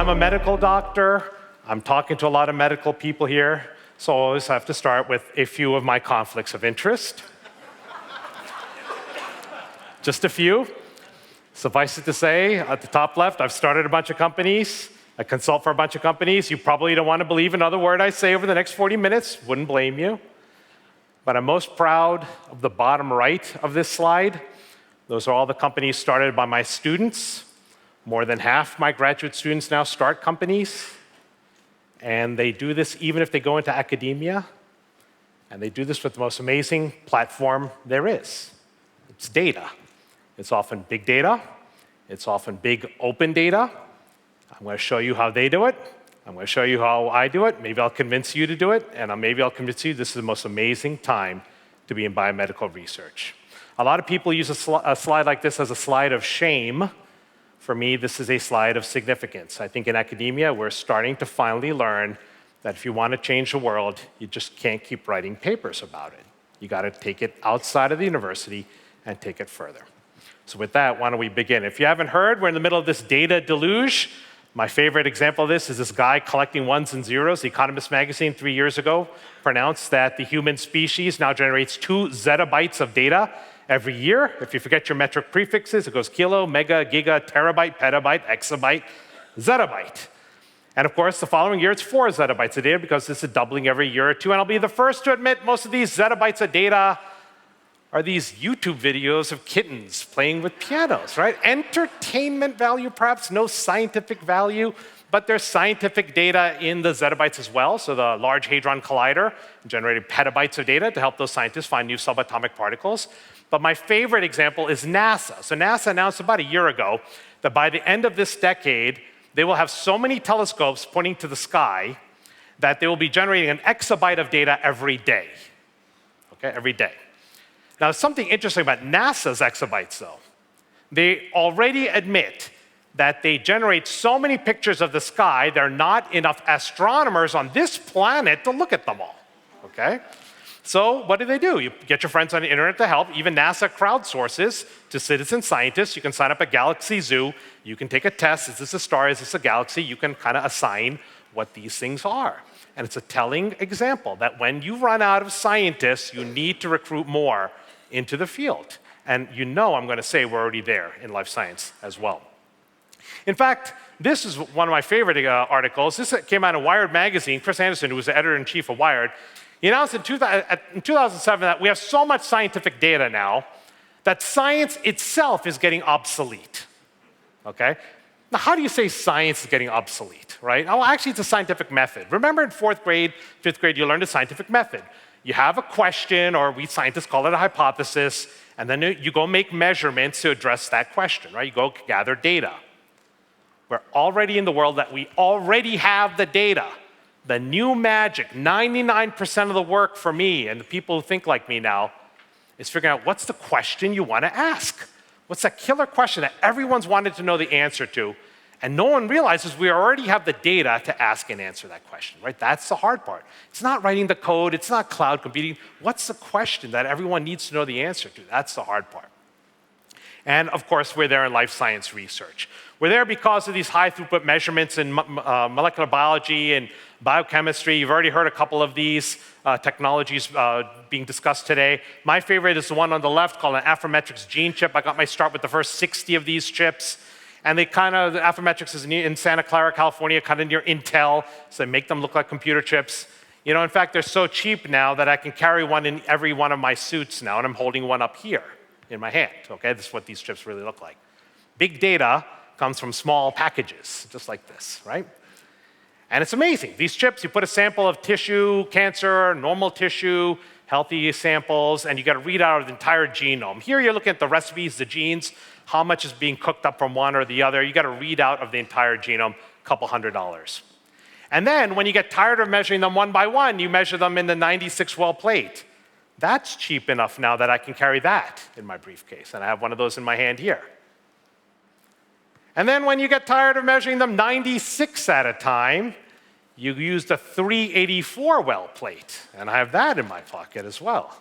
I'm a medical doctor. I'm talking to a lot of medical people here, so I always have to start with a few of my conflicts of interest. Just a few. Suffice it to say, at the top left, I've started a bunch of companies. I consult for a bunch of companies. You probably don't want to believe another word I say over the next 40 minutes. Wouldn't blame you. But I'm most proud of the bottom right of this slide. Those are all the companies started by my students. More than half my graduate students now start companies. And they do this even if they go into academia. And they do this with the most amazing platform there is. It's data. It's often big data. It's often big open data. I'm going to show you how they do it. I'm going to show you how I do it. Maybe I'll convince you to do it. And maybe I'll convince you this is the most amazing time to be in biomedical research. A lot of people use a slide like this as a slide of shame. For me, this is a slide of significance. I think in academia, we're starting to finally learn that if you want to change the world, you just can't keep writing papers about it. You got to take it outside of the university and take it further. So with that, why don't we begin? If you haven't heard, we're in the middle of this data deluge. My favorite example of this is this guy collecting ones and zeros. The Economist magazine 3 years ago pronounced that the human species now generates 2 zettabytes of data every year. If you forget your metric prefixes, it goes kilo, mega, giga, terabyte, petabyte, exabyte, zettabyte. And of course, the following year, it's 4 zettabytes of data because this is doubling every year or two. And I'll be the first to admit most of these zettabytes of data are these YouTube videos of kittens playing with pianos, right? Entertainment value, perhaps, no scientific value, but there's scientific data in the zettabytes as well. So the Large Hadron Collider generated petabytes of data to help those scientists find new subatomic particles. But my favorite example is NASA. So NASA announced about a year ago that by the end of this decade, they will have so many telescopes pointing to the sky that they will be generating an exabyte of data every day, okay, every day. Now, something interesting about NASA's exabytes, though. They already admit that they generate so many pictures of the sky, there are not enough astronomers on this planet to look at them all, okay? So what do? You get your friends on the internet to help. Even NASA crowdsources to citizen scientists. You can sign up at Galaxy Zoo. You can take a test. Is this a star? Is this a galaxy? You can kind of assign what these things are. And it's a telling example that when you run out of scientists, you need to recruit more into the field. And you know I'm going to say we're already there in life science as well. In fact, this is one of my favorite articles. This came out in Wired magazine. Chris Anderson, who was the editor-in-chief of Wired, he announced in 2007 that we have so much scientific data now that science itself is getting obsolete, okay? Now, how do you say science is getting obsolete, right? Oh, actually, it's a scientific method. Remember in 4th grade, 5th grade, you learned a scientific method. You have a question, or we scientists call it a hypothesis, and then you go make measurements to address that question, right? You go gather data. We're already in the world that we already have the data. The new magic, 99% of the work for me and the people who think like me now is figuring out what's the question you want to ask. What's that killer question that everyone's wanted to know the answer to, and no one realizes we already have the data to ask and answer that question, right? That's the hard part. It's not writing the code, it's not cloud computing. What's the question that everyone needs to know the answer to? That's the hard part. And of course, we're there in life science research. We're there because of these high throughput measurements in molecular biology and biochemistry. You've already heard a couple of these technologies being discussed today. My favorite is the one on the left called an Affymetrix gene chip. I got my start with the first 60 of these chips. And the Affymetrix is in Santa Clara, California, kind of near Intel, so they make them look like computer chips. You know, in fact, they're so cheap now that I can carry one in every one of my suits now, and I'm holding one up here in my hand, okay? This is what these chips really look like. Big data comes from small packages, just like this, right? And it's amazing. These chips, you put a sample of tissue, cancer, normal tissue, healthy samples, and you get a readout of the entire genome. Here you're looking at the recipes, the genes, how much is being cooked up from one or the other. You got a readout of the entire genome, a couple $100. And then when you get tired of measuring them one by one, you measure them in the 96-well plate. That's cheap enough now that I can carry that in my briefcase, and I have one of those in my hand here. And then when you get tired of measuring them 96 at a time, you use the 384-well plate, and I have that in my pocket as well,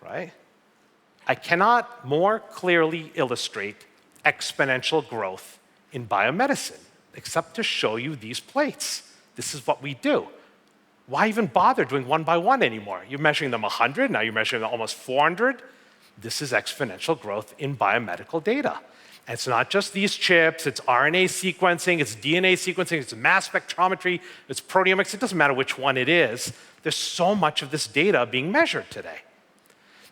right? I cannot more clearly illustrate exponential growth in biomedicine except to show you these plates. This is what we do. Why even bother doing one by one anymore? You're measuring them 100, now you're measuring them almost 400. This is exponential growth in biomedical data. And it's not just these chips, it's RNA sequencing, it's DNA sequencing, it's mass spectrometry, it's proteomics, it doesn't matter which one it is. There's so much of this data being measured today.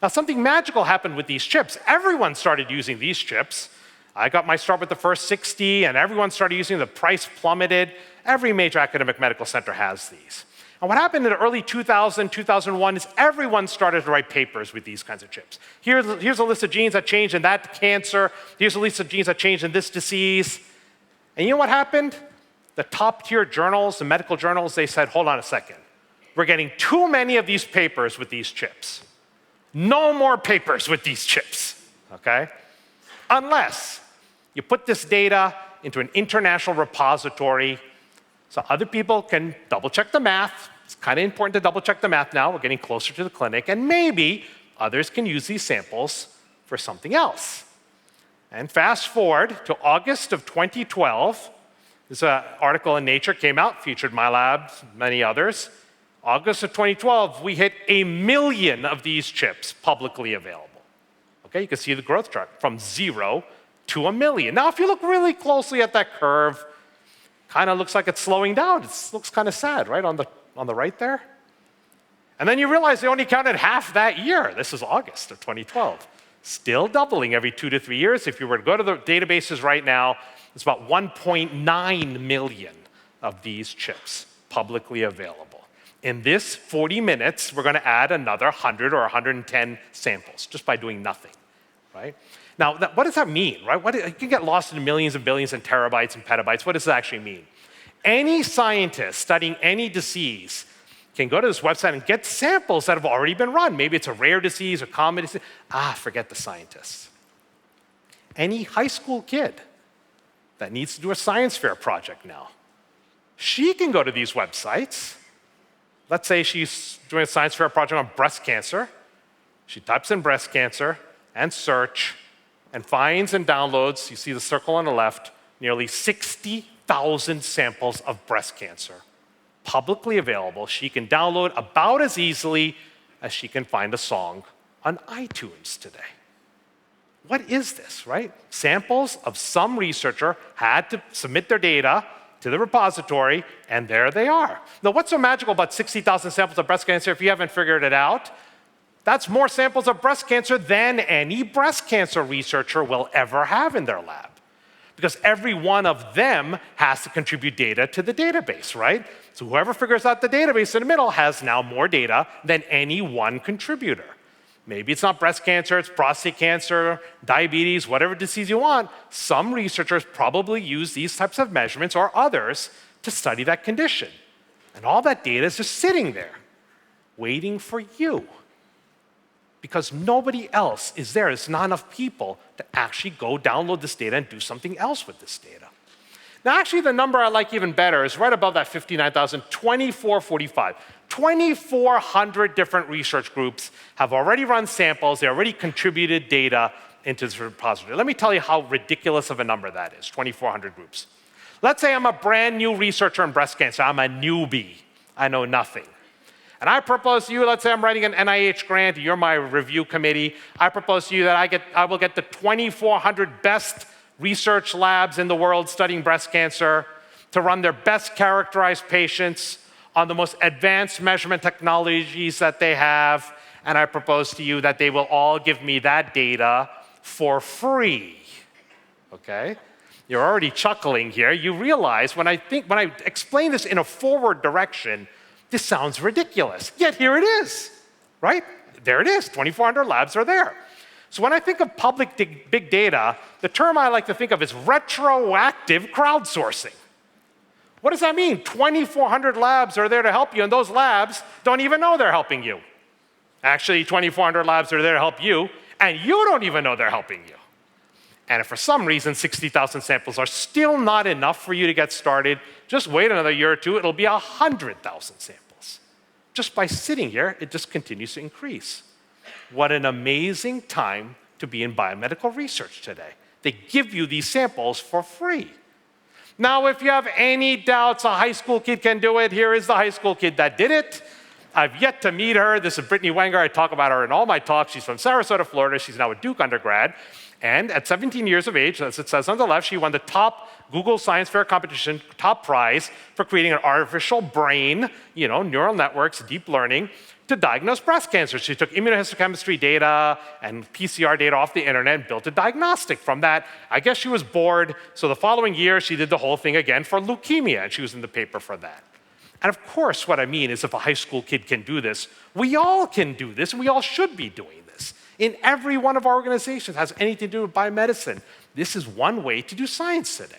Now, something magical happened with these chips. Everyone started using these chips. I got my start with the first 60, and everyone started using them. The price plummeted. Every major academic medical center has these. And what happened in the early 2000, 2001 is everyone started to write papers with these kinds of chips. Here's a list of genes that changed in that cancer. Here's a list of genes that changed in this disease. And you know what happened? The top-tier journals, the medical journals, they said, hold on a second. We're getting too many of these papers with these chips. No more papers with these chips, okay? Unless you put this data into an international repository so other people can double-check the math. It's kind of important to double-check the math now. We're getting closer to the clinic. And maybe others can use these samples for something else. And fast forward to August of 2012. This article in Nature came out, featured my lab, many others. August of 2012, we hit 1 million of these chips publicly available. Okay, you can see the growth chart from 0 to 1 million. Now, if you look really closely at that curve, kind of looks like it's slowing down. It looks kind of sad, right, on the right there? And then you realize they only counted half that year. This is August of 2012. Still doubling every 2 to 3 years. If you were to go to the databases right now, it's about 1.9 million of these chips publicly available. In this 40 minutes, we're going to add another 100 or 110 samples just by doing nothing, right? Now, what does that mean, right? You can get lost in millions and billions and terabytes and petabytes. What does that actually mean? Any scientist studying any disease can go to this website and get samples that have already been run. Maybe it's a rare disease or common disease. Forget the scientists. Any high school kid that needs to do a science fair project now, she can go to these websites. Let's say she's doing a science fair project on breast cancer. She types in breast cancer and search and finds and downloads, you see the circle on the left, nearly 60,000 samples of breast cancer publicly available. She can download about as easily as she can find a song on iTunes today. What is this, right? Samples of some researcher had to submit their data to the repository, and there they are. Now, what's so magical about 60,000 samples of breast cancer, if you haven't figured it out? That's more samples of breast cancer than any breast cancer researcher will ever have in their lab. Because every one of them has to contribute data to the database, right? So whoever figures out the database in the middle has now more data than any one contributor. Maybe it's not breast cancer, it's prostate cancer, diabetes, whatever disease you want. Some researchers probably use these types of measurements or others to study that condition. And all that data is just sitting there, waiting for you. Because nobody else is there. There's not enough people to actually go download this data and do something else with this data. Now, actually, the number I like even better is right above that 59,000, 2445. 2,400 different research groups have already run samples. They already contributed data into this repository. Let me tell you how ridiculous of a number that is, 2,400 groups. Let's say I'm a brand new researcher in breast cancer. I'm a newbie. I know nothing. And I propose to you, let's say I'm writing an NIH grant, you're my review committee. I propose to you that I will get the 2,400 best research labs in the world studying breast cancer to run their best characterized patients on the most advanced measurement technologies that they have. And I propose to you that they will all give me that data for free, okay? You're already chuckling here. You realize when I explain this in a forward direction, this sounds ridiculous, yet here it is, right? There it is, 2,400 labs are there. So when I think of public big data, the term I like to think of is retroactive crowdsourcing. What does that mean? 2,400 labs are there to help you, and those labs don't even know they're helping you. Actually, 2,400 labs are there to help you, and you don't even know they're helping you. And if for some reason 60,000 samples are still not enough for you to get started, just wait another year or two, it'll be 100,000 samples. Just by sitting here, it just continues to increase. What an amazing time to be in biomedical research today. They give you these samples for free. Now, if you have any doubts a high school kid can do it, here is the high school kid that did it. I've yet to meet her. This is Brittany Wenger. I talk about her in all my talks. She's from Sarasota, Florida. She's now a Duke undergrad. And at 17 years of age, as it says on the left, she won the top Google Science Fair competition, top prize for creating an artificial brain, neural networks, deep learning, to diagnose breast cancer. She took immunohistochemistry data and PCR data off the internet and built a diagnostic from that. I guess she was bored, so the following year she did the whole thing again for leukemia, and she was in the paper for that. And of course, what I mean is if a high school kid can do this, we all can do this, and we all should be doing this. In every one of our organizations that has anything to do with biomedicine, this is one way to do science today.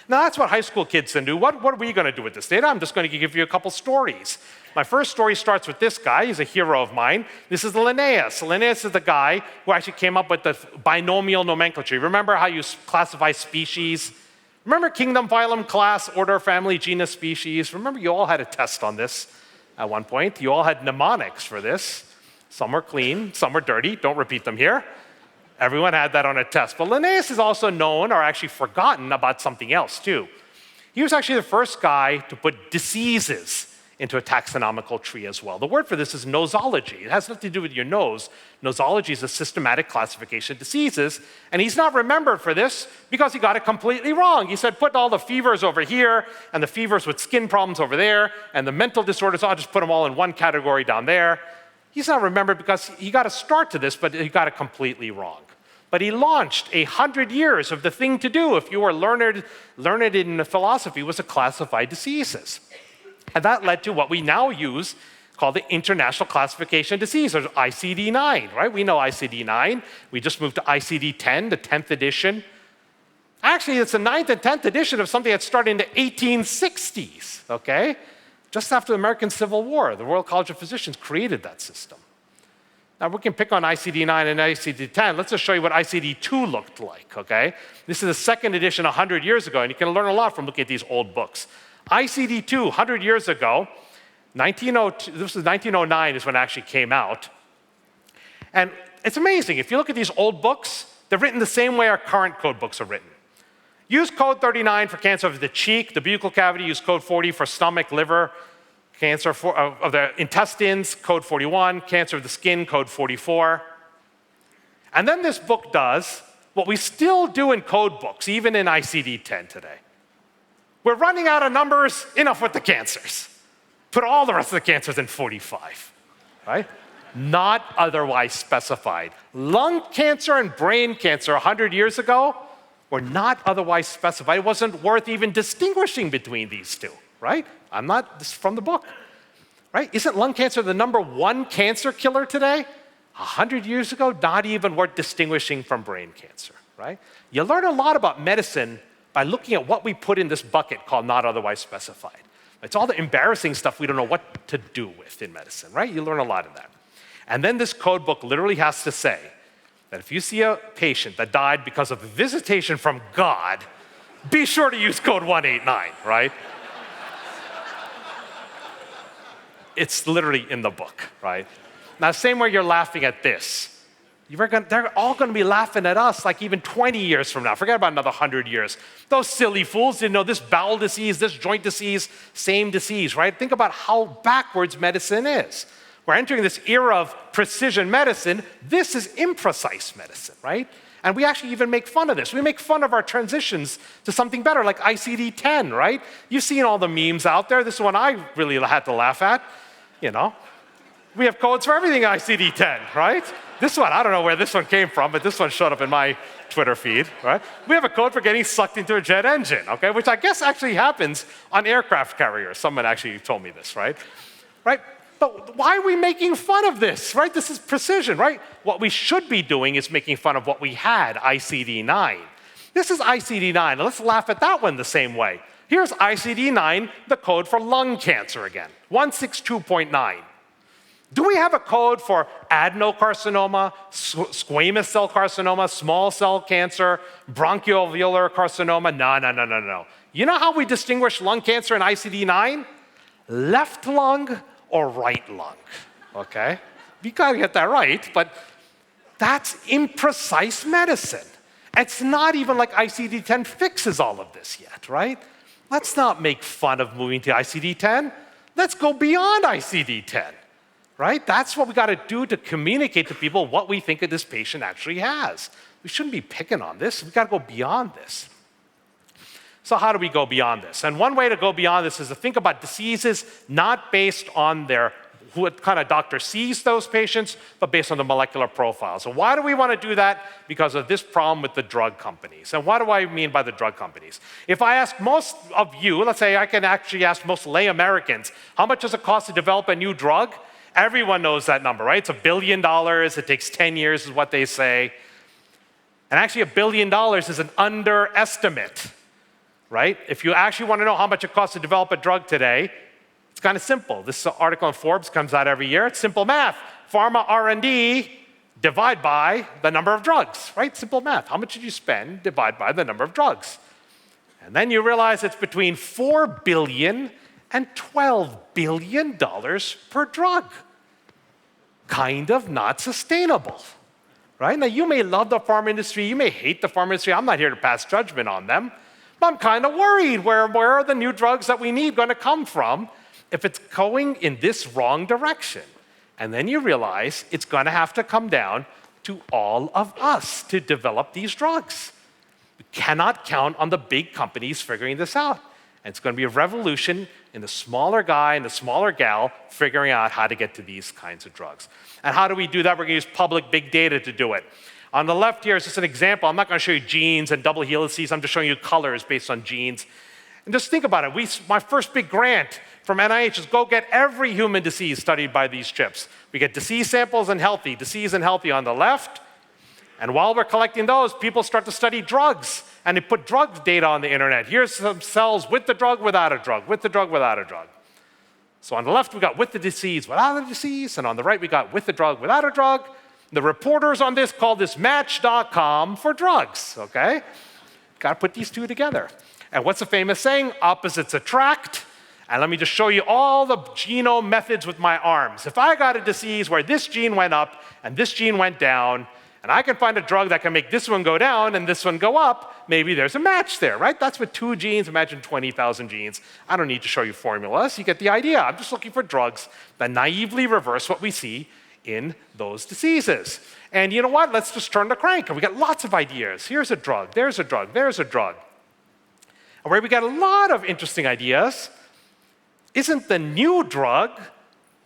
Now, that's what high school kids can do. What are we going to do with this data? I'm just going to give you a couple stories. My first story starts with this guy. He's a hero of mine. This is Linnaeus. Linnaeus is the guy who actually came up with the binomial nomenclature. Remember how you classify species? Remember kingdom, phylum, class, order, family, genus, species? Remember you all had a test on this at one point. You all had mnemonics for this. Some were clean, some were dirty. Don't repeat them here. Everyone had that on a test. But Linnaeus is also known, or actually forgotten, about something else too. He was actually the first guy to put diseases into a taxonomical tree as well. The word for this is nosology. It has nothing to do with your nose. Nosology is a systematic classification of diseases, and he's not remembered for this because he got it completely wrong. He said, put all the fevers over here, and the fevers with skin problems over there, and the mental disorders, I'll just put them all in one category down there. He's not remembered because he got a start to this, but he got it completely wrong. But he launched 100 years of the thing to do if you were learned in philosophy was to classify diseases. And that led to what we now use called the International Classification of Disease, or ICD-9, right? We know ICD-9. We just moved to ICD-10, the 10th edition. Actually, it's the 9th and 10th edition of something that started in the 1860s, okay? Just after the American Civil War, the Royal College of Physicians created that system. Now, we can pick on ICD-9 and ICD-10. Let's just show you what ICD-2 looked like, okay? This is the second edition 100 years ago, and you can learn a lot from looking at these old books. ICD-2, 100 years ago, 1902, this was 1909 is when it actually came out. And it's amazing. If you look at these old books, they're written the same way our current code books are written. Use code 39 for cancer of the cheek, the buccal cavity. Use code 40 for stomach, liver, cancer of the intestines, code 41, cancer of the skin, code 44. And then this book does what we still do in code books, even in ICD-10 today. We're running out of numbers, enough with the cancers. Put all the rest of the cancers in 45, right? Not otherwise specified. Lung cancer and brain cancer 100 years ago were not otherwise specified. It wasn't worth even distinguishing between these two, right? This is from the book, right? Isn't lung cancer the #1 cancer killer today? 100 years ago, not even worth distinguishing from brain cancer, right? You learn a lot about medicine by looking at what we put in this bucket called not otherwise specified. It's all the embarrassing stuff we don't know what to do with in medicine, right? You learn a lot of that. And then this code book literally has to say that if you see a patient that died because of a visitation from God, be sure to use code 189, right? It's literally in the book, right? Now, same way you're laughing at this. They're all going to be laughing at us like even 20 years from now. Forget about another 100 years. Those silly fools didn't know this bowel disease, this joint disease, same disease, right? Think about how backwards medicine is. We're entering this era of precision medicine. This is imprecise medicine, right? And we actually even make fun of this. We make fun of our transitions to something better, like ICD-10, right? You've seen all the memes out there. This is one I really had to laugh at, We have codes for everything in ICD-10, right? This one, I don't know where this one came from, but this one showed up in my Twitter feed, right? We have a code for getting sucked into a jet engine, okay? Which I guess actually happens on aircraft carriers. Someone actually told me this, right? Right? But why are we making fun of this, right? This is precision, right? What we should be doing is making fun of what we had, ICD-9. This is ICD-9. Let's laugh at that one the same way. Here's ICD-9, the code for lung cancer again, 162.9. Do we have a code for adenocarcinoma, squamous cell carcinoma, small cell cancer, bronchoalveolar carcinoma? No. You know how we distinguish lung cancer in ICD-9? Left lung or right lung, okay? You gotta get that right, but that's imprecise medicine. It's not even like ICD-10 fixes all of this yet, right? Let's not make fun of moving to ICD-10. Let's go beyond ICD-10, right? That's what we got to do to communicate to people what we think this patient actually has. We shouldn't be picking on this. We got to go beyond this. So how do we go beyond this? And one way to go beyond this is to think about diseases not based on what kind of doctor sees those patients, but based on the molecular profile. So why do we want to do that? Because of this problem with the drug companies. And what do I mean by the drug companies? If I ask most of you, let's say I can actually ask most lay Americans, how much does it cost to develop a new drug? Everyone knows that number, right? It's $1 billion. It takes 10 years is what they say. And actually $1 billion is an underestimate, right? If you actually want to know how much it costs to develop a drug today, it's kind of simple. This article in Forbes comes out every year. It's simple math. Pharma R&D divide by the number of drugs, right? Simple math. How much did you spend? Divide by the number of drugs. And then you realize it's between $4 billion and $12 billion per drug. Kind of not sustainable, right? Now, you may love the pharma industry. You may hate the pharma industry. I'm not here to pass judgment on them. But I'm kind of worried. Where are the new drugs that we need going to come from if it's going in this wrong direction? And then you realize it's going to have to come down to all of us to develop these drugs. We cannot count on the big companies figuring this out. And it's going to be a revolution in the smaller guy and the smaller gal figuring out how to get to these kinds of drugs. And how do we do that? We're going to use public big data to do it. On the left here is just an example. I'm not going to show you genes and double helices. I'm just showing you colors based on genes. And just think about it. My first big grant from NIH is go get every human disease studied by these chips. We get disease samples and healthy, disease and healthy on the left. And while we're collecting those, people start to study drugs. And they put drug data on the internet. Here's some cells with the drug, without a drug, with the drug, without a drug. So on the left, we got with the disease, without a disease. And on the right, we got with the drug, without a drug. The reporters on this call this Match.com for drugs, okay? Got to put these two together. And what's the famous saying? Opposites attract. And let me just show you all the genome methods with my arms. If I got a disease where this gene went up and this gene went down, and I can find a drug that can make this one go down and this one go up, maybe there's a match there, right? That's with 2 genes. Imagine 20,000 genes. I don't need to show you formulas. You get the idea. I'm just looking for drugs that naively reverse what we see in those diseases. And you know what? Let's just turn the crank. We got lots of ideas. Here's a drug. There's a drug. There's a drug. And where we got a lot of interesting ideas isn't the new drug,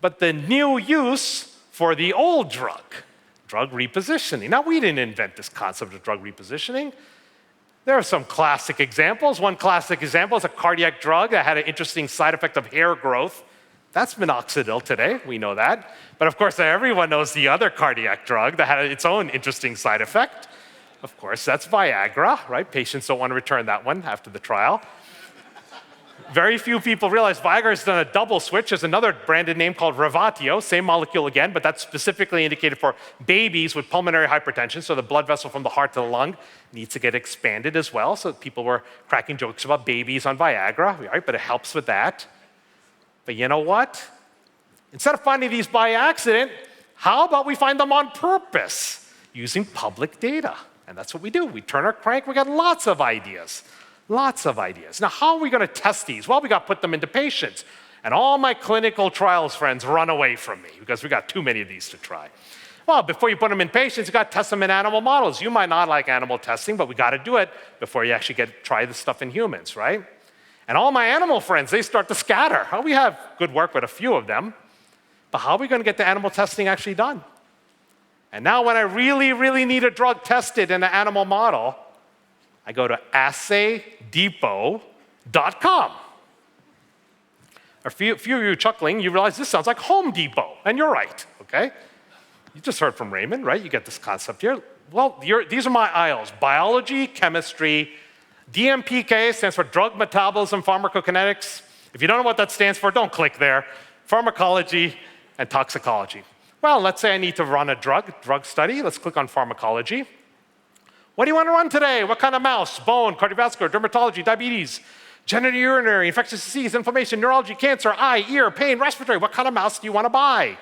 but the new use for the old drug. Drug repositioning. Now, we didn't invent this concept of drug repositioning. There are some classic examples. One classic example is a cardiac drug that had an interesting side effect of hair growth. That's minoxidil today, we know that. But of course, everyone knows the other cardiac drug that had its own interesting side effect. Of course, that's Viagra, right? Patients don't want to return that one after the trial. Very few people realize Viagra has done a double switch. There's another branded name called Revatio, same molecule again, but that's specifically indicated for babies with pulmonary hypertension, so the blood vessel from the heart to the lung needs to get expanded as well. So people were cracking jokes about babies on Viagra, right? But it helps with that. But you know what? Instead of finding these by accident, how about we find them on purpose using public data? And that's what we do. We turn our crank. We got lots of ideas. Lots of ideas. Now, how are we going to test these? Well, we got to put them into patients. And all my clinical trials friends run away from me because we got too many of these to try. Well, before you put them in patients, you got to test them in animal models. You might not like animal testing, but we got to do it before you actually try this stuff in humans, right? And all my animal friends, they start to scatter. Oh, we have good work with a few of them, but how are we going to get the animal testing actually done? And now when I really, really need a drug tested in an animal model, I go to assaydepot.com. A few of you chuckling, you realize this sounds like Home Depot, and you're right, okay? You just heard from Raymond, right? You get this concept here. Well, these are my aisles: biology, chemistry. DMPK stands for drug metabolism pharmacokinetics. If you don't know what that stands for, don't click there. Pharmacology and toxicology. Well, let's say I need to run a drug study. Let's click on pharmacology. What do you want to run today? What kind of mouse? Bone, cardiovascular, dermatology, diabetes, genitourinary, infectious disease, inflammation, neurology, cancer, eye, ear, pain, respiratory. What kind of mouse do you want to buy?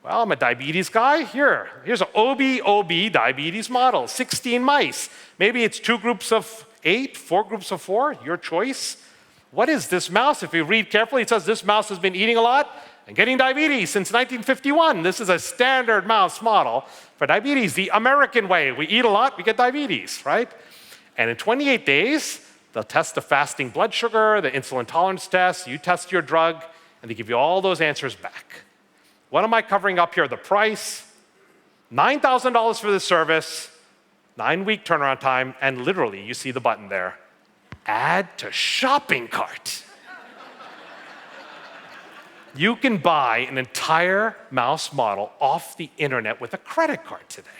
Well, I'm a diabetes guy. Here's an OB diabetes model, 16 mice. Maybe it's 2 groups of 8, 4 groups of 4, your choice. What is this mouse? If you read carefully, it says this mouse has been eating a lot and getting diabetes since 1951. This is a standard mouse model for diabetes, the American way. We eat a lot, we get diabetes, right? And in 28 days, they'll test the fasting blood sugar, the insulin tolerance test, you test your drug, and they give you all those answers back. What am I covering up here? The price, $9,000 for this service, 9-week turnaround time, and literally, you see the button there, add to shopping cart. You can buy an entire mouse model off the internet with a credit card today,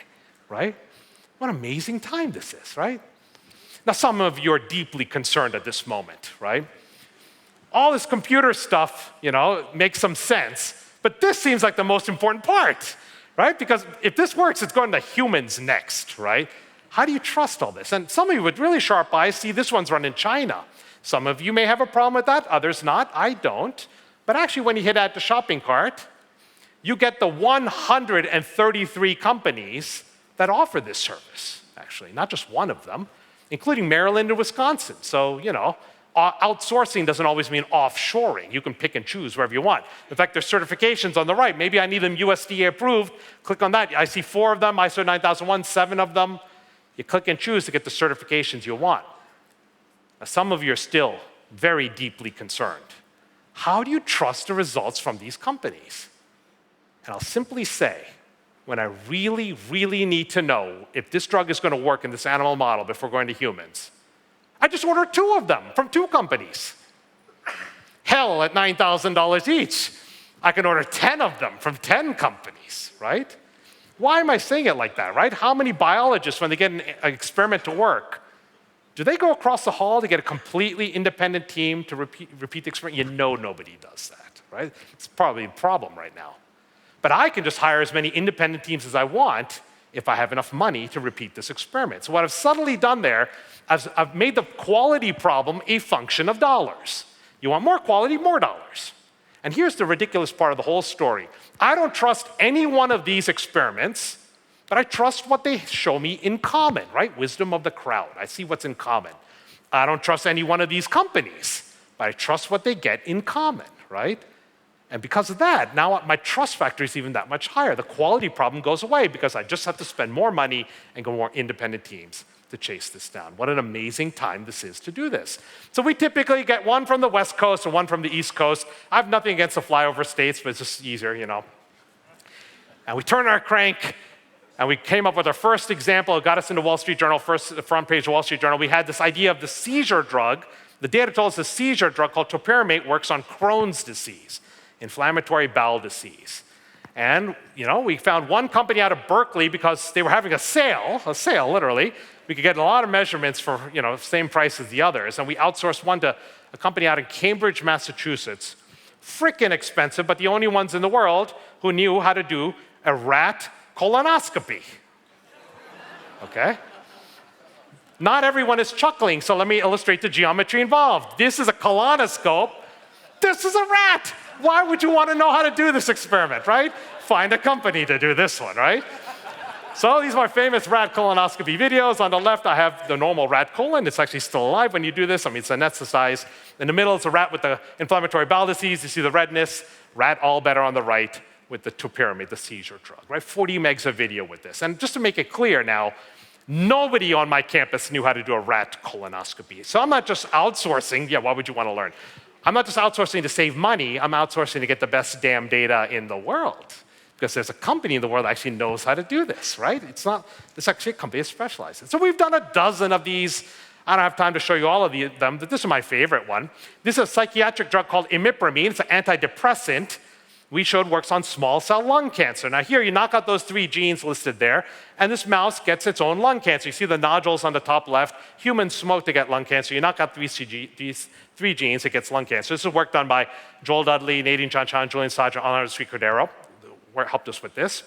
right? What an amazing time this is, right? Now, some of you are deeply concerned at this moment, right? All this computer stuff, makes some sense, but this seems like the most important part, right? Because if this works, it's going to humans next, right? How do you trust all this? And some of you with really sharp eyes see this one's run in China. Some of you may have a problem with that, others not. I don't. But actually, when you hit add to shopping cart, you get the 133 companies that offer this service, actually, not just one of them, including Maryland and Wisconsin. So, outsourcing doesn't always mean offshoring. You can pick and choose wherever you want. In fact, there's certifications on the right. Maybe I need them USDA approved. Click on that. I see 4 of them, ISO 9001, 7 of them. You click and choose to get the certifications you want. Now, some of you are still very deeply concerned. How do you trust the results from these companies? And I'll simply say, when I really, really need to know if this drug is going to work in this animal model before going to humans, I just order 2 of them from 2 companies. Hell, at $9,000 each, I can order 10 of them from 10 companies, right? Why am I saying it like that, right? How many biologists, when they get an experiment to work, do they go across the hall to get a completely independent team to repeat the experiment? You know nobody does that, right? It's probably a problem right now. But I can just hire as many independent teams as I want if I have enough money to repeat this experiment. So what I've subtly done there, I've made the quality problem a function of dollars. You want more quality, more dollars. And here's the ridiculous part of the whole story. I don't trust any one of these experiments, but I trust what they show me in common, right? Wisdom of the crowd. I see what's in common. I don't trust any one of these companies, but I trust what they get in common, right? And because of that, now my trust factor is even that much higher. The quality problem goes away because I just have to spend more money and go more independent teams to chase this down. What an amazing time this is to do this. So we typically get one from the West Coast and one from the East Coast. I have nothing against the flyover states, but it's just easier, And we turn our crank, and we came up with our first example. It got us into Wall Street Journal, first the front page of Wall Street Journal. We had this idea of the seizure drug. The data told us the seizure drug called topiramate works on Crohn's disease, inflammatory bowel disease. And, we found one company out of Berkeley because they were having a sale literally. We could get a lot of measurements for, same price as the others. And we outsourced one to a company out in Cambridge, Massachusetts. Frickin' expensive, but the only ones in the world who knew how to do a rat colonoscopy. Okay? Not everyone is chuckling, so let me illustrate the geometry involved. This is a colonoscope. This is a rat. Why would you want to know how to do this experiment, right? Find a company to do this one, right? So these are my famous rat colonoscopy videos. On the left, I have the normal rat colon. It's actually still alive when you do this. It's anesthetized. In the middle, it's a rat with the inflammatory bowel disease. You see the redness. Rat all better on the right with the topiramate, the seizure drug, right? 40 megs of video with this. And just to make it clear now, nobody on my campus knew how to do a rat colonoscopy. So I'm not just outsourcing. Yeah, why would you want to learn? I'm not just outsourcing to save money. I'm outsourcing to get the best damn data in the world. Because there's a company in the world that actually knows how to do this, right? It's actually a company that specializes. So we've done a dozen of these. I don't have time to show you all of them, but this is my favorite one. This is a psychiatric drug called imipramine. It's an antidepressant. We showed works on small cell lung cancer. Now here, you knock out those 3 genes listed there, and this mouse gets its own lung cancer. You see the nodules on the top left. Humans smoke to get lung cancer. You knock out these 3 genes, it gets lung cancer. This is work done by Joel Dudley, Nadine Chanchan, Julian Sadra, Leonardo Sri-Cordero, helped us with this.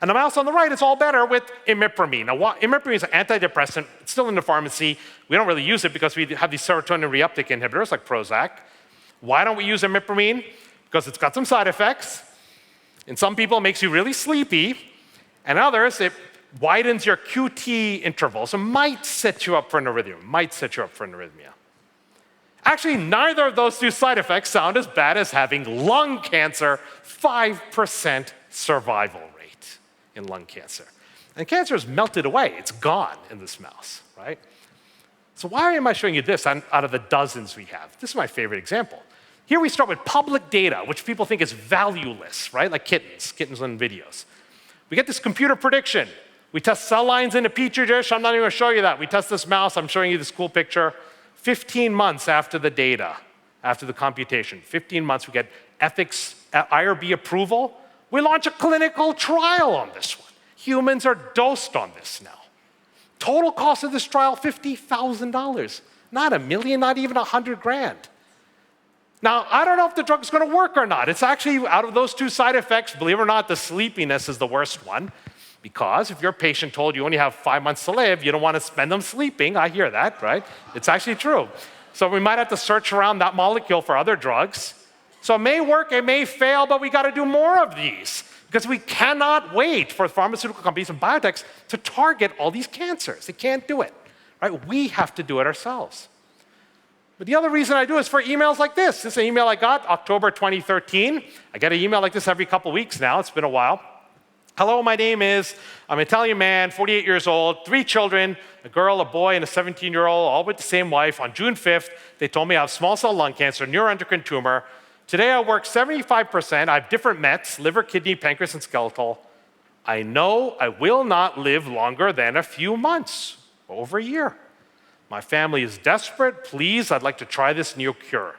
And the mouse on the right is all better with imipramine. Now, imipramine is an antidepressant. It's still in the pharmacy. We don't really use it because we have these serotonin reuptake inhibitors like Prozac. Why don't we use imipramine? Because it's got some side effects. In some people, it makes you really sleepy. And others, it widens your QT intervals and might set you up for an arrhythmia. Actually, neither of those two side effects sound as bad as having lung cancer, 5% survival rate in lung cancer. And cancer is melted away. It's gone in this mouse, right? So why am I showing you this out of the dozens we have? This is my favorite example. Here we start with public data, which people think is valueless, right? Like kittens on videos. We get this computer prediction. We test cell lines in a petri dish. I'm not even going to show you that. We test this mouse. I'm showing you this cool picture. 15 months after the data, after the computation, 15 months, we get ethics, IRB approval. We launch a clinical trial on this one. Humans are dosed on this now. Total cost of this trial, $50,000. Not $1 million, not even $100,000. Now, I don't know if the drug's going to work or not. It's actually, out of those two side effects, believe it or not, the sleepiness is the worst one. Because if your patient told you only have 5 months to live, you don't want to spend them sleeping. I hear that, right? It's actually true. So we might have to search around that molecule for other drugs. So it may work, it may fail, but we got to do more of these. Because we cannot wait for pharmaceutical companies and biotechs to target all these cancers. They can't do it, right? We have to do it ourselves. But the other reason I do is for emails like this. This is an email I got October 2013. I get an email like this every couple weeks now. It's been a while. Hello, I'm an Italian man, 48 years old, 3 children, a girl, a boy, and a 17-year-old, all with the same wife. On June 5th, they told me I have small cell lung cancer, neuroendocrine tumor. Today I work 75%. I have different mets, liver, kidney, pancreas, and skeletal. I know I will not live longer than a few months, over a year. My family is desperate. Please, I'd like to try this new cure.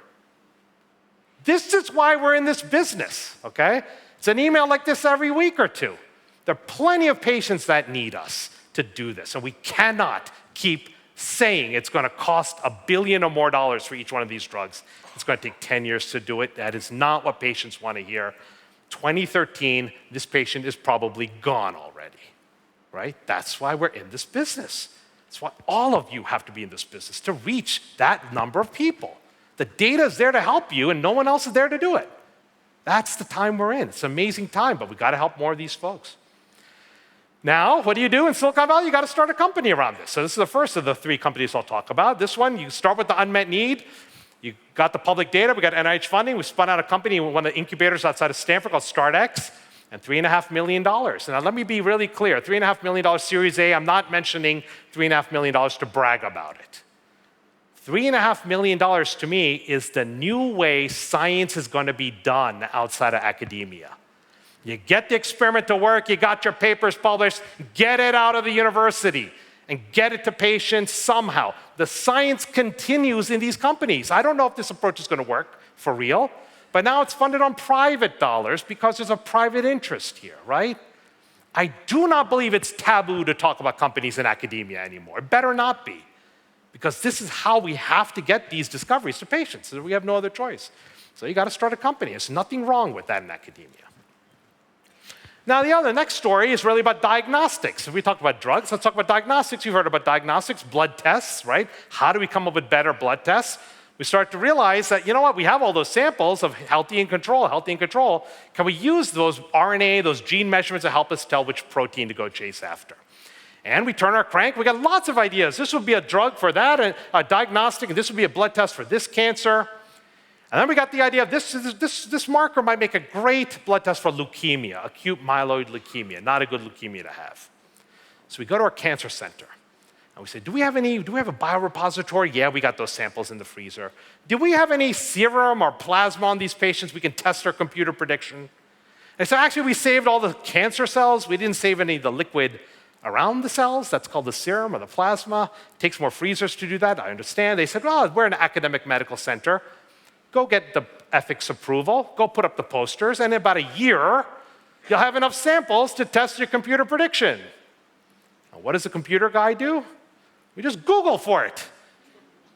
This is why we're in this business, okay? It's an email like this every week or two. There are plenty of patients that need us to do this, and we cannot keep saying it's going to cost $1 billion or more for each one of these drugs. It's going to take 10 years to do it. That is not what patients want to hear. 2013, this patient is probably gone already, right? That's why we're in this business. That's why all of you have to be in this business, to reach that number of people. The data is there to help you, and no one else is there to do it. That's the time we're in. It's an amazing time, but we got to help more of these folks. Now, what do you do in Silicon Valley? You got to start a company around this. So this is the first of the 3 companies I'll talk about. This one, you start with the unmet need. You got the public data. We got NIH funding. We spun out a company, one of the incubators outside of Stanford called StartX, and $3.5 million. Now, let me be really clear. $3.5 million Series A, I'm not mentioning $3.5 million to brag about it. $3.5 million to me is the new way science is going to be done outside of academia. You get the experiment to work, you got your papers published, get it out of the university and get it to patients somehow. The science continues in these companies. I don't know if this approach is going to work for real, but now it's funded on private dollars because there's a private interest here, right? I do not believe it's taboo to talk about companies in academia anymore. It better not be. Because this is how we have to get these discoveries to patients. We have no other choice. So you got to start a company. There's nothing wrong with that in academia. Now, the next story is really about diagnostics. If we talk about drugs, let's talk about diagnostics. You've heard about diagnostics, blood tests, right? How do we come up with better blood tests? We start to realize that, you know what, we have all those samples of healthy and control. Can we use those RNA, those gene measurements to help us tell which protein to go chase after? And we turn our crank, we got lots of ideas. This would be a drug for that, and a diagnostic, and this would be a blood test for this cancer. And then we got the idea of this marker might make a great blood test for leukemia, acute myeloid leukemia, not a good leukemia to have. So we go to our cancer center, and we say, do we have a biorepository? Yeah, we got those samples in the freezer. Do we have any serum or plasma on these patients we can test our computer prediction? And so actually we saved all the cancer cells. We didn't save any of the liquid around the cells. That's called the serum or the plasma. It takes more freezers to do that. I understand. They said, well, we're an academic medical center. Go get the ethics approval. Go put up the posters. And in about a year, you'll have enough samples to test your computer prediction. Now, what does a computer guy do? We just Google for it.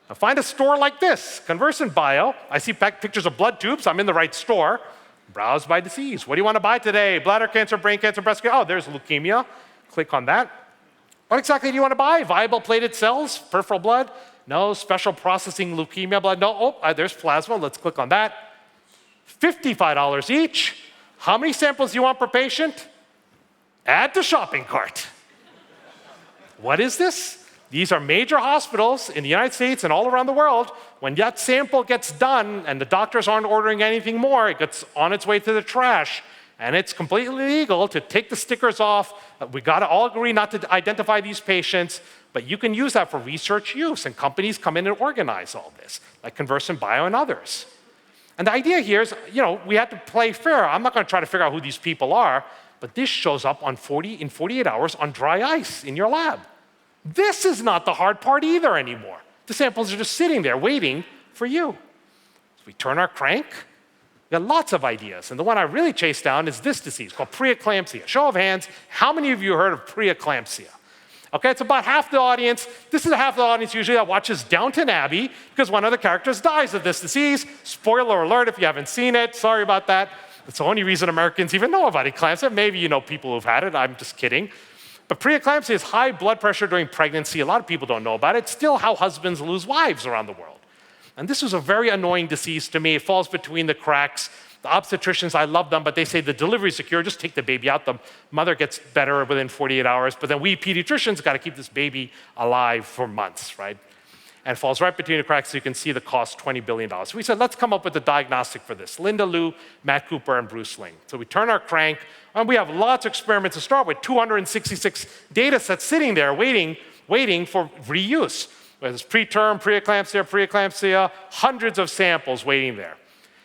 Now, find a store like this, Conversant Bio. I see pictures of blood tubes. I'm in the right store. Browse by disease. What do you want to buy today? Bladder cancer, brain cancer, breast cancer. Oh, there's leukemia. Click on that. What exactly do you want to buy? Viable platelet cells? Peripheral blood? No. Special processing leukemia blood? No. Oh, there's plasma. Let's click on that. $55 each. How many samples do you want per patient? Add to shopping cart. What is this? These are major hospitals in the United States and all around the world. When that sample gets done and the doctors aren't ordering anything more, it gets on its way to the trash. And it's completely legal to take the stickers off. We got to all agree not to identify these patients, but you can use that for research use. And companies come in and organize all this, like Convergence Bio and others. And the idea here is, we have to play fair. I'm not going to try to figure out who these people are, but this shows up in 48 hours on dry ice in your lab. This is not the hard part either anymore. The samples are just sitting there waiting for you. So we turn our crank. We got lots of ideas. And the one I really chased down is this disease called preeclampsia. Show of hands, how many of you heard of preeclampsia? Okay, it's about half the audience. This is half the audience usually that watches Downton Abbey because one of the characters dies of this disease. Spoiler alert if you haven't seen it. Sorry about that. That's the only reason Americans even know about eclampsia. Maybe you know people who've had it. I'm just kidding. But preeclampsia is high blood pressure during pregnancy. A lot of people don't know about it. It's still how husbands lose wives around the world. And this was a very annoying disease to me. It falls between the cracks. The obstetricians, I love them, but they say the delivery is secure. Just take the baby out. The mother gets better within 48 hours. But then we pediatricians got to keep this baby alive for months, right? And it falls right between the cracks. So you can see the cost, $20 billion. So we said, let's come up with a diagnostic for this. Linda Liu, Matt Cooper, and Bruce Ling. So we turn our crank. And we have lots of experiments to start with, 266 data sets sitting there waiting for reuse. Whether it's preterm, preeclampsia, hundreds of samples waiting there.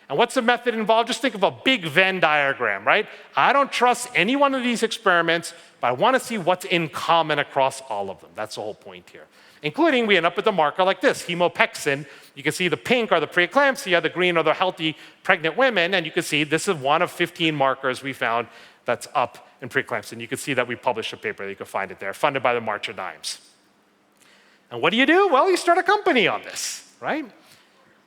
And what's the method involved? Just think of a big Venn diagram, right? I don't trust any one of these experiments, but I want to see what's in common across all of them. That's the whole point here. Including, we end up with a marker like this, hemopexin. You can see the pink are the preeclampsia, the green are the healthy pregnant women, and you can see this is one of 15 markers we found that's up in preeclampsia. And you can see that we published a paper, you can find it there, funded by the March of Dimes. And what do? Well, you start a company on this, right?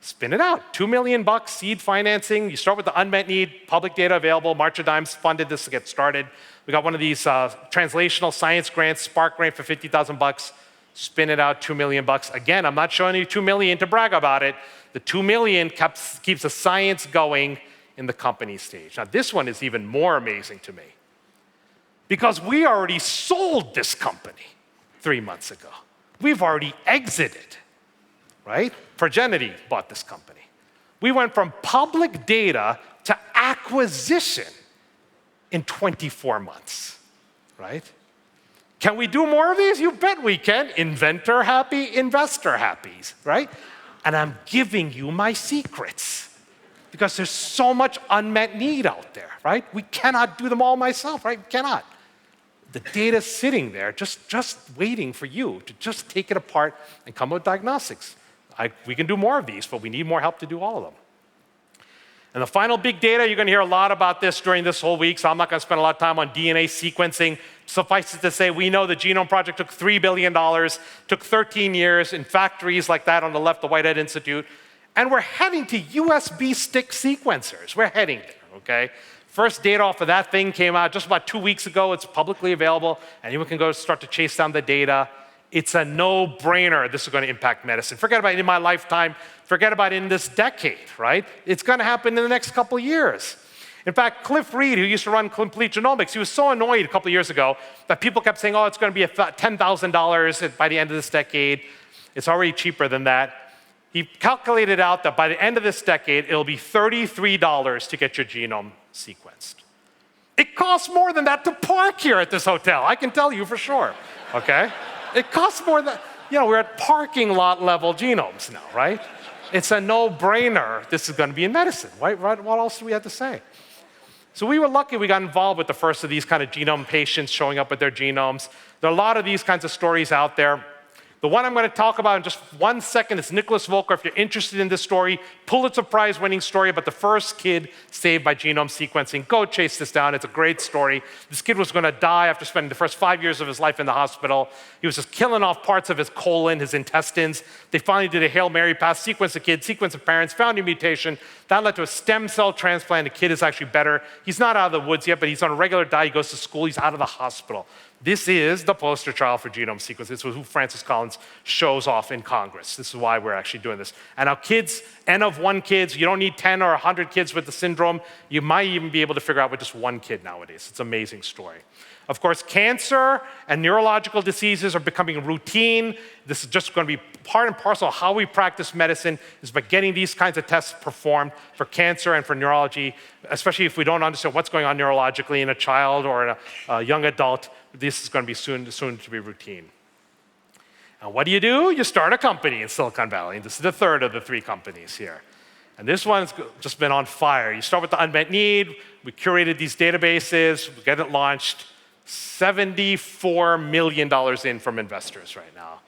Spin it out. $2 million seed financing. You start with the unmet need, public data available. March of Dimes funded this to get started. We got one of these translational science grants, Spark grant for $50,000. Spin it out, $2 million. Again, I'm not showing you $2 million to brag about it. The $2 million keeps the science going in the company stage. Now, this one is even more amazing to me because we already sold this company 3 months ago. We've already exited, right? Progenity bought this company. We went from public data to acquisition in 24 months, right? Can we do more of these? You bet we can. Inventor happy, investor happy, right? And I'm giving you my secrets because there's so much unmet need out there, right? We cannot do them all myself, right? We cannot. The data's sitting there just waiting for you to just take it apart and come up with diagnostics. We can do more of these, but we need more help to do all of them. And the final big data, you're going to hear a lot about this during this whole week, so I'm not going to spend a lot of time on DNA sequencing. Suffice it to say, we know the Genome Project took $3 billion, took 13 years in factories like that on the left, the Whitehead Institute, and we're heading to USB stick sequencers. We're heading there, okay? First data off of that thing came out just about 2 weeks ago. It's publicly available. Anyone can go start to chase down the data. It's a no-brainer. This is going to impact medicine. Forget about it in my lifetime. Forget about it in this decade, right? It's going to happen in the next couple of years. In fact, Cliff Reed, who used to run Complete Genomics, he was so annoyed a couple of years ago that people kept saying, oh, it's going to be $10,000 by the end of this decade. It's already cheaper than that. He calculated out that by the end of this decade, it'll be $33 to get your genome sequenced. It costs more than that to park here at this hotel. I can tell you for sure, okay? It costs more than, we're at parking lot level genomes now, right? It's a no-brainer. This is going to be in medicine, right? What else do we have to say? So we were lucky we got involved with the first of these kind of genome patients showing up with their genomes. There are a lot of these kinds of stories out there. The one I'm going to talk about in just 1 second is Nicholas Volker. If you're interested in this story, Pulitzer Prize-winning story about the first kid saved by genome sequencing. Go chase this down. It's a great story. This kid was going to die after spending the first 5 years of his life in the hospital. He was just killing off parts of his colon, his intestines. They finally did a Hail Mary pass, sequenced the kid, sequenced the parents, found a mutation. That led to a stem cell transplant. The kid is actually better. He's not out of the woods yet, but he's on a regular diet. He goes to school. He's out of the hospital. This is the poster child for genome sequencing. This was who Francis Collins shows off in Congress. This is why we're actually doing this. And now kids, N of 1 kids, you don't need 10 or 100 kids with the syndrome. You might even be able to figure out with just 1 kid nowadays. It's an amazing story. Of course, cancer and neurological diseases are becoming routine. This is just going to be part and parcel of how we practice medicine, is by getting these kinds of tests performed for cancer and for neurology, especially if we don't understand what's going on neurologically in a child or in a young adult. This is going to be soon to be routine. And what do? You start a company in Silicon Valley. This is the third of the 3 companies here. And this one's just been on fire. You start with the unmet need. We curated these databases. We get it launched. $74 million in from investors right now,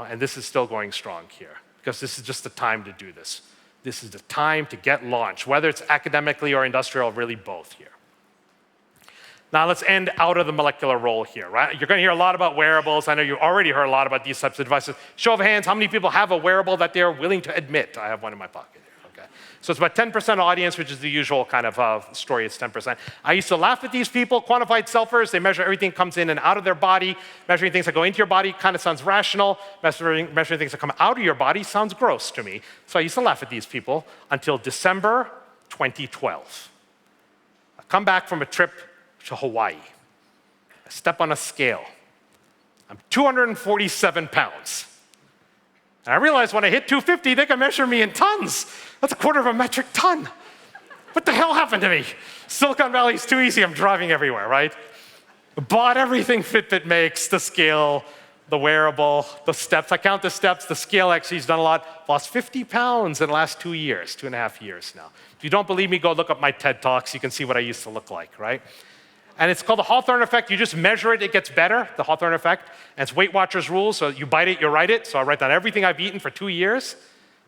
and this is still going strong here because this is just the time to do this. This is the time to get launched, whether it's academically or industrial, really both here. Now let's end out of the molecular role here, right? You're going to hear a lot about wearables. I know you already heard a lot about these types of devices. Show of hands, how many people have a wearable that they're willing to admit? I have one in my pocket. So it's about 10% audience, which is the usual kind of story, it's 10%. I used to laugh at these people, quantified selfers. They measure everything that comes in and out of their body. Measuring things that go into your body kind of sounds rational. Measuring things that come out of your body sounds gross to me. So I used to laugh at these people until December 2012. I come back from a trip to Hawaii. I step on a scale. I'm 247 pounds. And I realized when I hit 250, they can measure me in tons. That's 1/4 of a metric ton. What the hell happened to me? Silicon Valley is too easy. I'm driving everywhere, right? Bought everything Fitbit makes, the scale, the wearable, the steps. I count the steps. The scale actually has done a lot. Lost 50 pounds in the last 2 years, 2.5 years now. If you don't believe me, go look up my TED Talks. You can see what I used to look like, right? And it's called the Hawthorne effect. You just measure it, it gets better, the Hawthorne effect. And it's Weight Watchers rules, so you bite it, you write it. So I write down everything I've eaten for 2 years.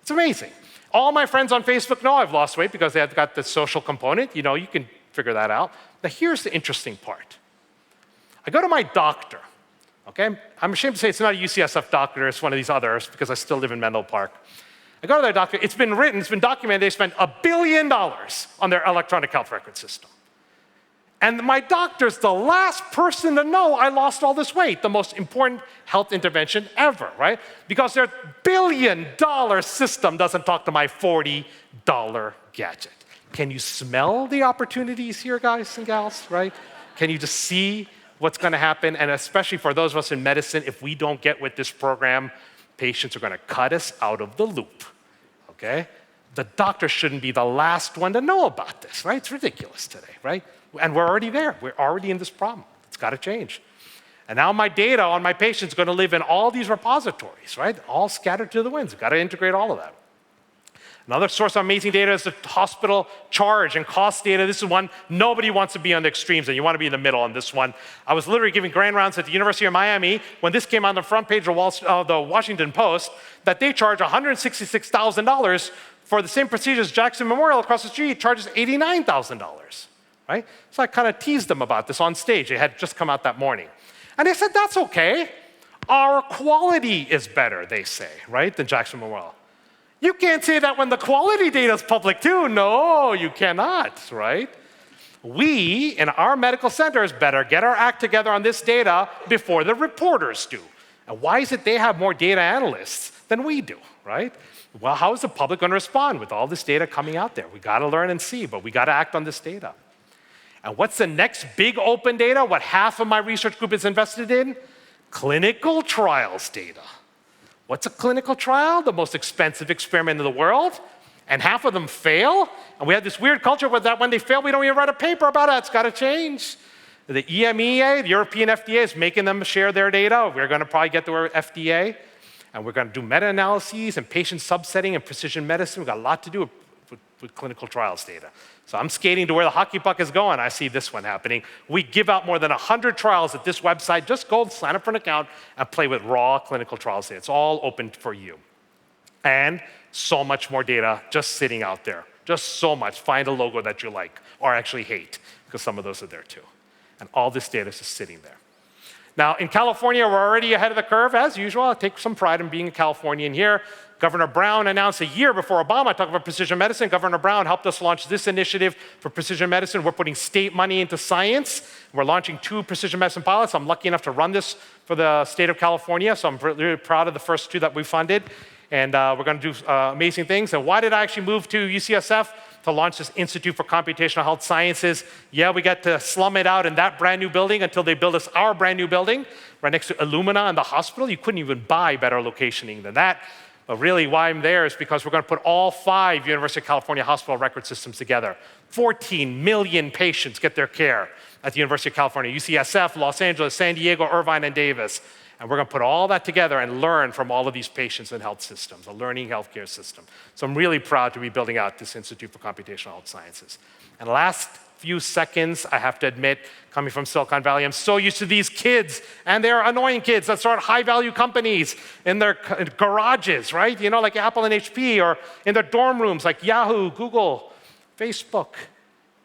It's amazing. All my friends on Facebook know I've lost weight because they've got the social component. You can figure that out. Now here's the interesting part. I go to my doctor, okay? I'm ashamed to say it's not a UCSF doctor, it's one of these others because I still live in Menlo Park. I go to their doctor, it's been documented, they spent $1 billion on their electronic health record system. And my doctor's the last person to know I lost all this weight, the most important health intervention ever, right? Because their $1 billion system doesn't talk to my $40 gadget. Can you smell the opportunities here, guys and gals, right? Can you just see what's going to happen? And especially for those of us in medicine, if we don't get with this program, patients are going to cut us out of the loop, okay? The doctor shouldn't be the last one to know about this, right? It's ridiculous today, right? And we're already there. We're already in this problem. It's got to change. And now my data on my patients is going to live in all these repositories, right? All scattered to the winds. We've got to integrate all of that. Another source of amazing data is the hospital charge and cost data. This is one, nobody wants to be on the extremes, and you want to be in the middle on this one. I was literally giving grand rounds at the University of Miami when this came on the front page of the Washington Post, that they charge $166,000 for the same procedures. Jackson Memorial across the street charges $89,000. Right? So I kind of teased them about this on stage. It had just come out that morning. And they said, that's okay. Our quality is better, they say, right, than Jackson Memorial. You can't say that when the quality data is public too. No, you cannot, right? We, in our medical centers, better get our act together on this data before the reporters do. And why is it they have more data analysts than we do, right? Well, how is the public going to respond with all this data coming out there? We got to learn and see, but we got to act on this data. And what's the next big open data? What half of my research group is invested in? Clinical trials data. What's a clinical trial? The most expensive experiment in the world. And half of them fail. And we have this weird culture where that when they fail, we don't even write a paper about it. It's got to change. The EMEA, the European FDA, is making them share their data. We're going to probably get the FDA. And we're going to do meta-analyses and patient subsetting and precision medicine. We've got a lot to do with clinical trials data. So I'm skating to where the hockey puck is going. I see this one happening. We give out more than 100 trials at this website. Just go sign up for an account and play with raw clinical trials data. It's all open for you. And so much more data just sitting out there. Just so much. Find a logo that you like or actually hate, because some of those are there too. And all this data is just sitting there. Now, in California, we're already ahead of the curve, as usual. I take some pride in being a Californian here. Governor Brown announced a year before Obama talked about precision medicine. Governor Brown helped us launch this initiative for precision medicine. We're putting state money into science. We're launching 2 precision medicine pilots. I'm lucky enough to run this for the state of California, so I'm really proud of the first 2 that we funded. And we're going to do amazing things. And why did I actually move to UCSF? To launch this Institute for Computational Health Sciences. Yeah, we got to slum it out in that brand new building until they build us our brand new building right next to Illumina and the hospital. You couldn't even buy better locationing than that. But really why I'm there is because we're going to put all 5 University of California hospital record systems together. 14 million patients get their care at the University of California, UCSF, Los Angeles, San Diego, Irvine, and Davis. And we're going to put all that together and learn from all of these patients and health systems, a learning healthcare system. So I'm really proud to be building out this Institute for Computational Health Sciences. And last few seconds, I have to admit, coming from Silicon Valley, I'm so used to these kids, and they're annoying kids that start high-value companies in their garages, right? You know, like Apple and HP, or in their dorm rooms, like Yahoo, Google, Facebook.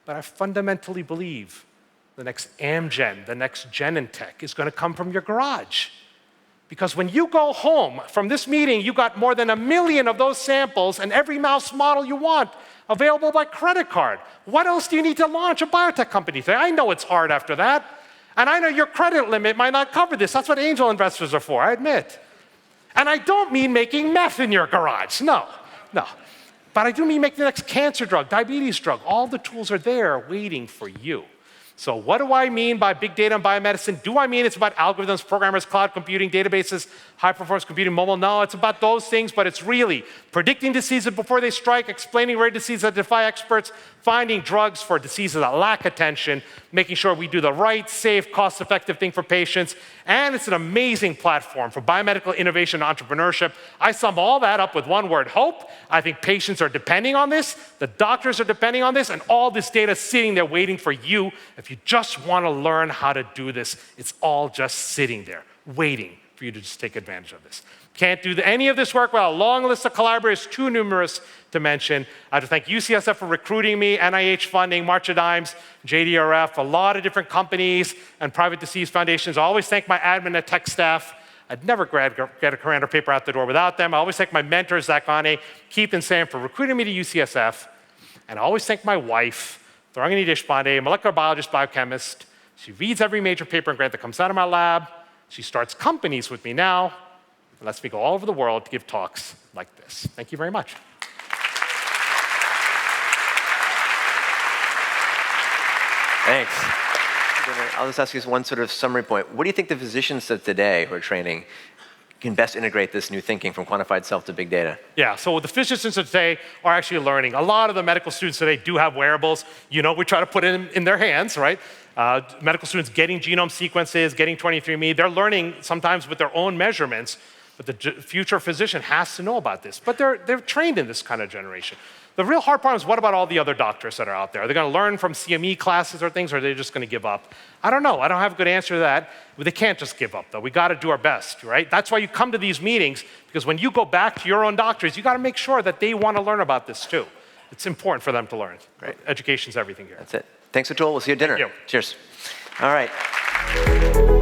But I fundamentally believe the next Amgen, the next Genentech is going to come from your garage. Because when you go home from this meeting, you got more than 1 million of those samples and every mouse model you want available by credit card. What else do you need to launch a biotech company today? I know it's hard after that. And I know your credit limit might not cover this. That's what angel investors are for, I admit. And I don't mean making meth in your garage. No. But I do mean making the next cancer drug, diabetes drug. All the tools are there waiting for you. So what do I mean by big data and biomedicine? Do I mean it's about algorithms, programmers, cloud computing, databases, high-performance computing, mobile? No, it's about those things, but it's really predicting diseases before they strike, explaining rare diseases that defy experts, finding drugs for diseases that lack attention, making sure we do the right, safe, cost-effective thing for patients, and it's an amazing platform for biomedical innovation and entrepreneurship. I sum all that up with one word: hope. I think patients are depending on this, the doctors are depending on this, and all this data sitting there waiting for you. If you just want to learn how to do this, it's all just sitting there, waiting for you to just take advantage of this. Can't do any of this work without a long list of collaborators, too numerous to mention. I have to thank UCSF for recruiting me, NIH funding, March of Dimes, JDRF, a lot of different companies and private disease foundations. I always thank my admin and tech staff. I'd never get a Commando paper out the door without them. I always thank my mentors, Zach Ane, Keith, and Sam for recruiting me to UCSF. And I always thank my wife, Tharangani Deshpande, molecular biologist, biochemist. She reads every major paper and grant that comes out of my lab. She starts companies with me now and lets me go all over the world to give talks like this. Thank you very much. Thanks. I'll just ask you one sort of summary point. What do you think the physicians of today who are training can best integrate this new thinking from quantified self to big data? Yeah, so the physicians of today are actually learning. A lot of the medical students today do have wearables. You know, we try to put it in their hands, right? Medical students getting genome sequences, getting 23andMe, they're learning sometimes with their own measurements, but the future physician has to know about this. But they're trained in this kind of generation. The real hard part is, what about all the other doctors that are out there? Are they going to learn from CME classes or things, or are they just going to give up? I don't know. I don't have a good answer to that. But they can't just give up, though. We got to do our best, right? That's why you come to these meetings, because when you go back to your own doctors, you got to make sure that they want to learn about this too. It's important for them to learn. Great. Education's everything here. That's it. Thanks, Atul. We'll see you at dinner. Thank you. Cheers. All right.